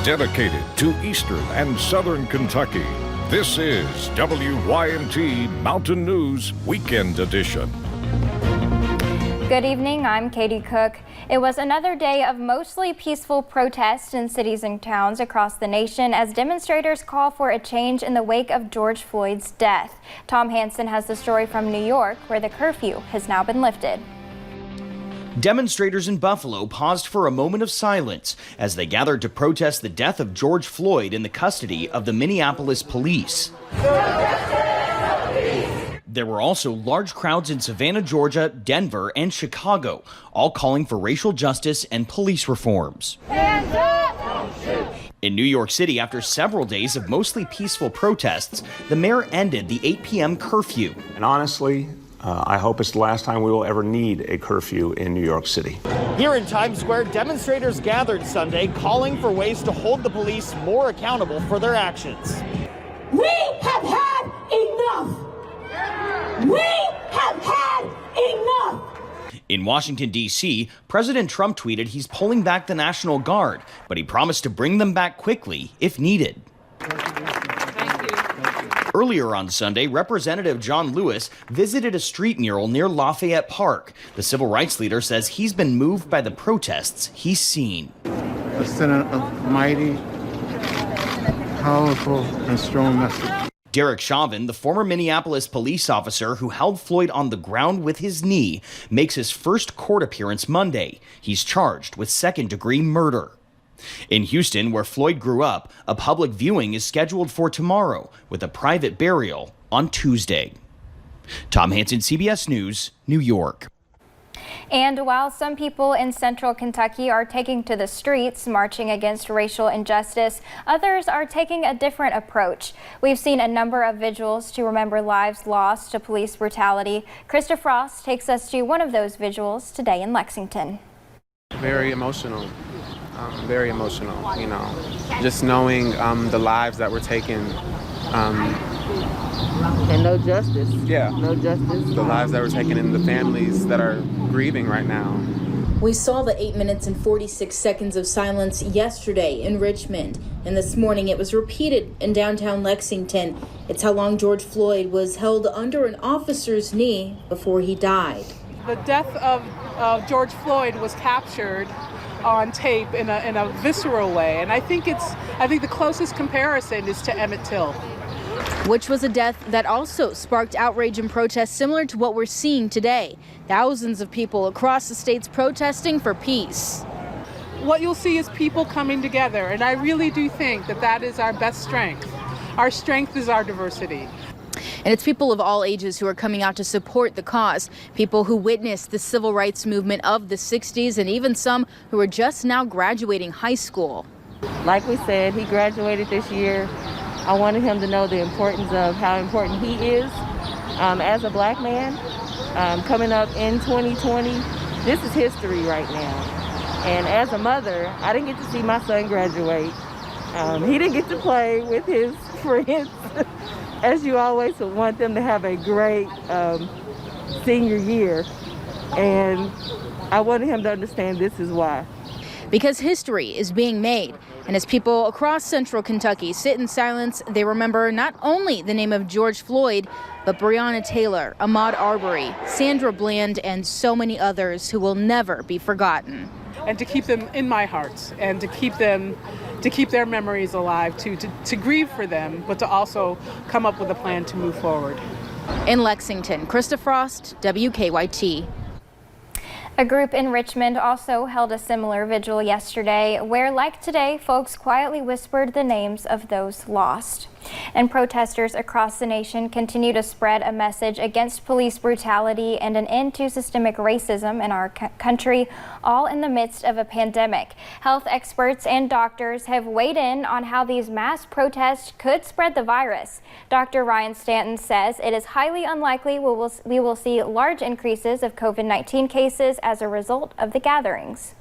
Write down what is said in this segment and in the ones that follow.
dedicated to Eastern and Southern Kentucky. This is WYNT Mountain News Weekend Edition. Good evening, I'm Katie Cook. It was another day of mostly peaceful protests in cities and towns across the nation as demonstrators call for a change in the wake of George Floyd's death. Tom Hansen has the story from New York, where the curfew has now been lifted. Demonstrators in Buffalo paused for a moment of silence as they gathered to protest the death of George Floyd in the custody of the Minneapolis police. There were also large crowds in Savannah, Georgia, Denver, and Chicago, all calling for racial justice and police reforms. Hands up! Don't shoot. In New York City, after several days of mostly peaceful protests, the mayor ended the 8 p.m. curfew. And honestly, I hope it's the last time we will ever need a curfew in New York City. Here in Times Square, demonstrators gathered Sunday calling for ways to hold the police more accountable for their actions. We have had enough! We have had enough! In Washington, D.C., President Trump tweeted he's pulling back the National Guard, but he promised to bring them back quickly if needed. Earlier on Sunday, Representative John Lewis visited a street mural near Lafayette Park. The civil rights leader says he's been moved by the protests he's seen. A send a mighty, powerful, and strong message. Derek Chauvin, the former Minneapolis police officer who held Floyd on the ground with his knee, makes his first court appearance Monday. He's charged with second-degree murder. In Houston, where Floyd grew up, a public viewing is scheduled for tomorrow, with a private burial on Tuesday. Tom Hansen, CBS News, New York. And while some people in central Kentucky are taking to the streets marching against racial injustice, others are taking a different approach. We've seen a number of vigils to remember lives lost to police brutality. Krista Frost takes us to one of those vigils today in Lexington. Very emotional. Very emotional, you know, just knowing the lives that were taken. And no justice. Yeah. No justice. The lives that were taken and the families that are grieving right now. We saw the 8 minutes and 46 seconds of silence yesterday in Richmond, and this morning it was repeated in downtown Lexington. It's how long George Floyd was held under an officer's knee before he died. The death of George Floyd was captured on tape in a visceral way, and I think the closest comparison is to Emmett Till, which was a death that also sparked outrage and protests similar to what we're seeing today. Thousands of people across the states protesting for peace. What you'll see is people coming together, and I really do think that is our best strength. Our strength is our diversity. And it's people of all ages who are coming out to support the cause, people who witnessed the civil rights movement of the 60s, and even some who are just now graduating high school. Like we said, he graduated this year. I wanted him to know the importance of how important he is as a black man. Coming up in 2020, this is history right now. And as a mother, I didn't get to see my son graduate. He didn't get to play with his friends. As you always would want them to have a great senior year. And I wanted him to understand this is why. Because history is being made. And as people across central Kentucky sit in silence, they remember not only the name of George Floyd, but Breonna Taylor, Ahmaud Arbery, Sandra Bland, and so many others who will never be forgotten. And to keep them in my heart, and to keep their memories alive, to grieve for them, but to also come up with a plan to move forward. In Lexington, Krista Frost, WKYT. A group in Richmond also held a similar vigil yesterday where, like today, folks quietly whispered the names of those lost. And protesters across the nation continue to spread a message against police brutality and an end to systemic racism in our country, all in the midst of a pandemic. Health experts and doctors have weighed in on how these mass protests could spread the virus. Dr. Ryan Stanton says it is highly unlikely we will see large increases of COVID-19 cases as a result of the gatherings.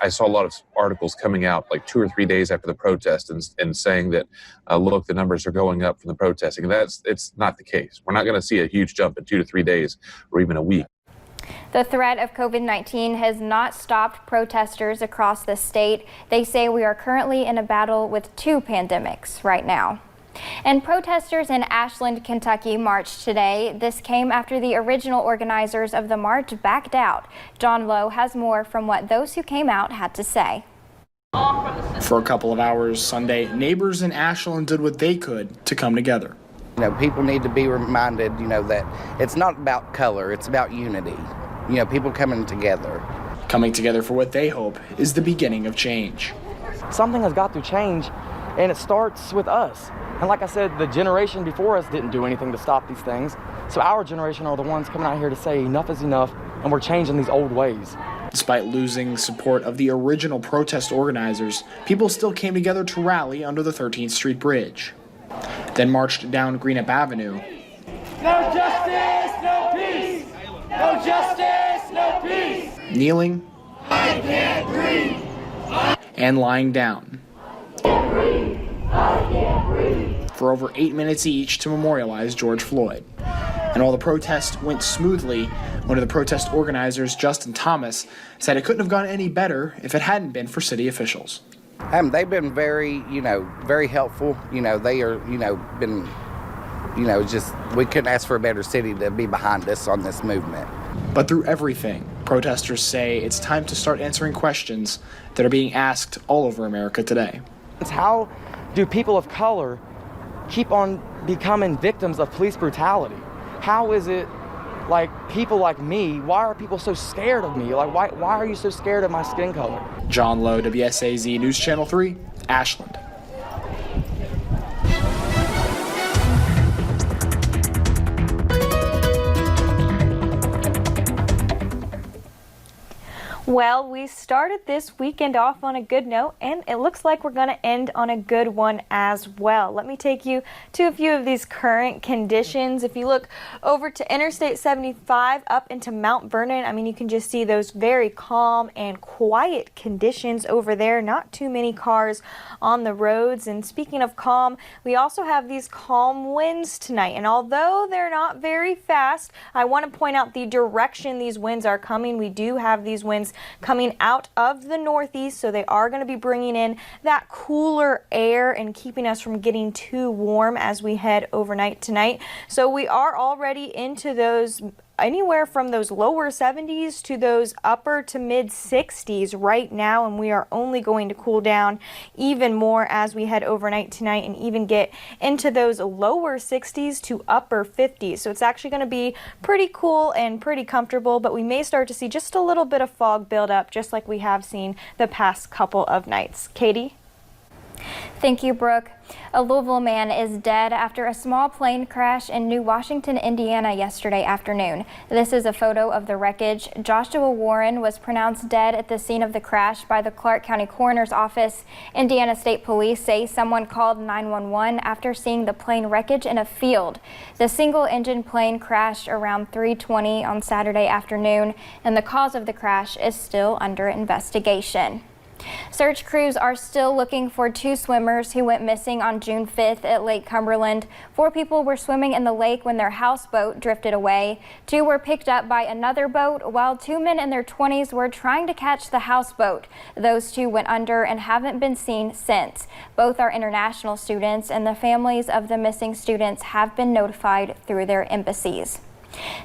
I saw a lot of articles coming out like 2 or 3 days after the protest and saying that, look, the numbers are going up from the protesting. And it's not the case. We're not going to see a huge jump in 2 to 3 days or even a week. The threat of COVID-19 has not stopped protesters across the state. They say we are currently in a battle with two pandemics right now. And protesters in Ashland, Kentucky marched today. This came after the original organizers of the march backed out. John Lowe has more from what those who came out had to say. For a couple of hours Sunday, neighbors in Ashland did what they could to come together. People need to be reminded, that it's not about color, it's about unity. People coming together. Coming together for what they hope is the beginning of change. Something has got to change, and it starts with us. And like I said, the generation before us didn't do anything to stop these things. So our generation are the ones coming out here to say enough is enough, and we're changing these old ways. Despite losing support of the original protest organizers, people still came together to rally under the 13th Street Bridge. Then marched down Greenup Avenue. No justice, no peace! No justice, no peace! Kneeling. I can't breathe! And lying down. I can't breathe! For over 8 minutes each to memorialize George Floyd. And while the protest went smoothly, one of the protest organizers, Justin Thomas, said it couldn't have gone any better if it hadn't been for city officials. They've been very, very helpful. They are, been, just, we couldn't ask for a better city to be behind us on this movement. But through everything, protesters say it's time to start answering questions that are being asked all over America today. How do people of color keep on becoming victims of police brutality? How is it like people like me, why are people so scared of me? Like, why are you so scared of my skin color? John Lowe, WSAZ News Channel 3, Ashland. Well, we started this weekend off on a good note, and it looks like we're going to end on a good one as well. Let me take you to a few of these current conditions. If you look over to Interstate 75 up into Mount Vernon, you can just see those very calm and quiet conditions over there. Not too many cars on the roads. And speaking of calm, we also have these calm winds tonight. And although they're not very fast, I want to point out the direction these winds are coming. We do have these winds coming out of the northeast, so they are going to be bringing in that cooler air and keeping us from getting too warm as we head overnight tonight. So we are already into those anywhere from those lower 70s to those upper to mid 60s right now, and we are only going to cool down even more as we head overnight tonight and even get into those lower 60s to upper 50s. So it's actually going to be pretty cool and pretty comfortable, but we may start to see just a little bit of fog build up, just like we have seen the past couple of nights. Katie? Thank you, Brooke. A Louisville man is dead after a small plane crash in New Washington, Indiana yesterday afternoon. This is a photo of the wreckage. Joshua Warren was pronounced dead at the scene of the crash by the Clark County Coroner's Office. Indiana State Police say someone called 911 after seeing the plane wreckage in a field. The single-engine plane crashed around 3:20 on Saturday afternoon, and the cause of the crash is still under investigation. Search crews are still looking for two swimmers who went missing on June 5th at Lake Cumberland. 4 people were swimming in the lake when their houseboat drifted away. 2 were picked up by another boat, while 2 men in their 20s were trying to catch the houseboat. Those 2 went under and haven't been seen since. Both are international students, and the families of the missing students have been notified through their embassies.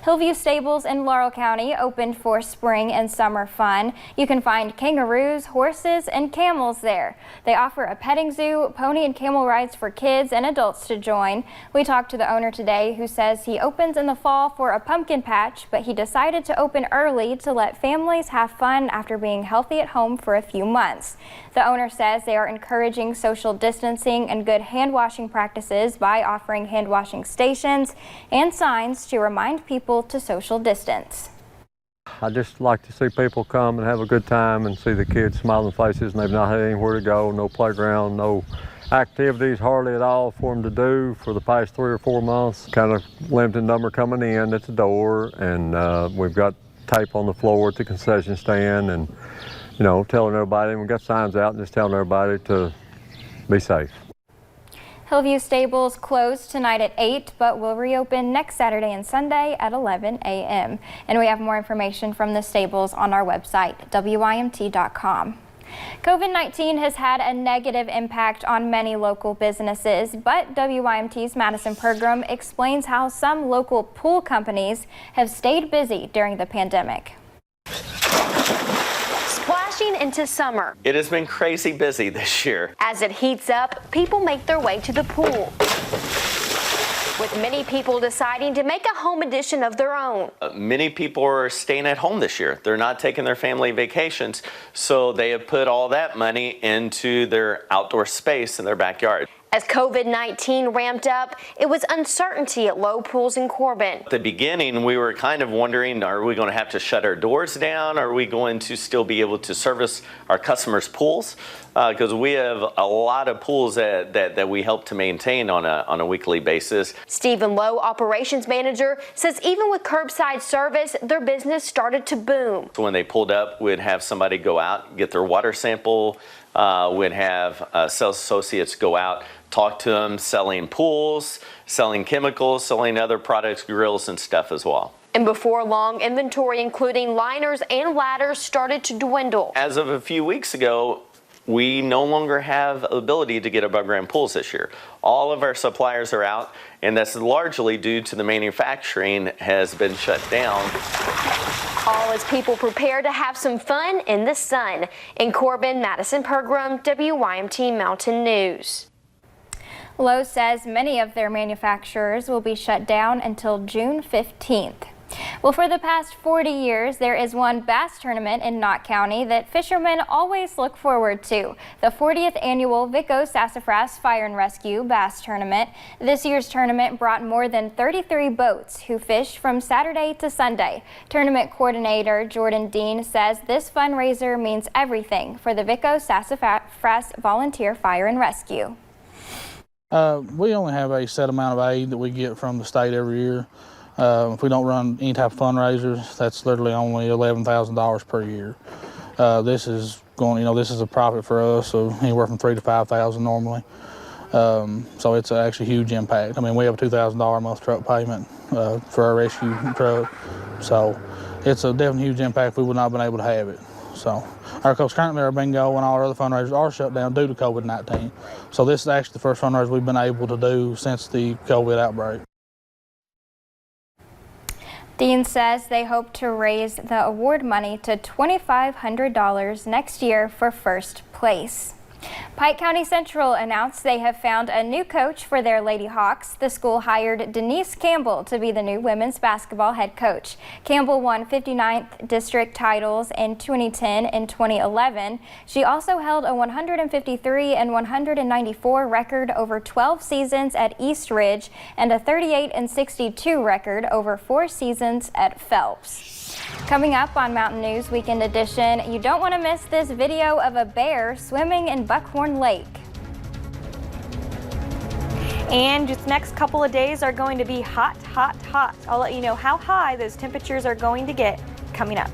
Hillview Stables in Laurel County opened for spring and summer fun. You can find kangaroos, horses, and camels there. They offer a petting zoo, pony and camel rides for kids and adults to join. We talked to the owner today, who says he opens in the fall for a pumpkin patch, but he decided to open early to let families have fun after being healthy at home for a few months. The owner says they are encouraging social distancing and good hand washing practices by offering hand washing stations and signs to remind people to social distance. I just like to see people come and have a good time and see the kids smiling faces, and they've not had anywhere to go, no playground, no activities hardly at all for them to do for the past 3 or 4 months. Kind of limited number coming in at the door, and we've got tape on the floor at the concession stand, and telling everybody, and we've got signs out and just telling everybody to be safe. Hillview Stables closed tonight at 8, but will reopen next Saturday and Sunday at 11 a.m. And we have more information from the stables on our website, WYMT.com. COVID-19 has had a negative impact on many local businesses, but WYMT's Madison Pergram explains how some local pool companies have stayed busy during the pandemic. Splashing into summer. It has been crazy busy this year. As it heats up, people make their way to the pool, with many people deciding to make a home edition of their own. Many people are staying at home this year. They're not taking their family vacations, so they have put all that money into their outdoor space in their backyard. As COVID-19 ramped up, it was uncertainty at Lowe Pools in Corbin. At the beginning, we were kind of wondering, are we going to have to shut our doors down? Are we going to still be able to service our customers' pools? Because we have a lot of pools that we help to maintain on a weekly basis. Stephen Lowe, operations manager, says even with curbside service, their business started to boom. So when they pulled up, we'd have somebody go out, get their water sample. We'd have sales associates go out, talk to them, selling pools, selling chemicals, selling other products, grills and stuff as well. And before long, inventory including liners and ladders started to dwindle. As of a few weeks ago, we no longer have ability to get above ground pools this year. All of our suppliers are out, and that's largely due to the manufacturing has been shut down. All as people prepare to have some fun in the sun. In Corbin, Madison Pergram, WYMT Mountain News. Lowe says many of their manufacturers will be shut down until June 15th. Well, for the past 40 years, there is one bass tournament in Knott County that fishermen always look forward to, the 40th annual Vico Sassafras Fire and Rescue Bass Tournament. This year's tournament brought more than 33 boats who fish from Saturday to Sunday. Tournament coordinator Jordan Dean says this fundraiser means everything for the Vico Sassafras Volunteer Fire and Rescue. We only have a set amount of aid that we get from the state every year. If we don't run any type of fundraisers, that's literally only $11,000 per year. This is a profit for us, so anywhere from $3,000 to $5,000 normally. So it's actually a huge impact. I mean, we have a $2,000 a month truck payment for our rescue truck, so it's a definitely huge impact. We would not have been able to have it. So, currently our bingo and all our other fundraisers are shut down due to COVID-19. So this is actually the first fundraiser we've been able to do since the COVID outbreak. Dean says they hope to raise the award money to $2,500 next year for first place. Pike County Central announced they have found a new coach for their Lady Hawks. The school hired Denise Campbell to be the new women's basketball head coach. Campbell won 59th district titles in 2010 and 2011. She also held a 153 and 194 record over 12 seasons at East Ridge and a 38 and 62 record over 4 seasons at Phelps. Coming up on Mountain News Weekend Edition, you don't want to miss this video of a bear swimming in Buckhorn Lake. And just the next couple of days are going to be hot, hot, hot. I'll let you know how high those temperatures are going to get coming up.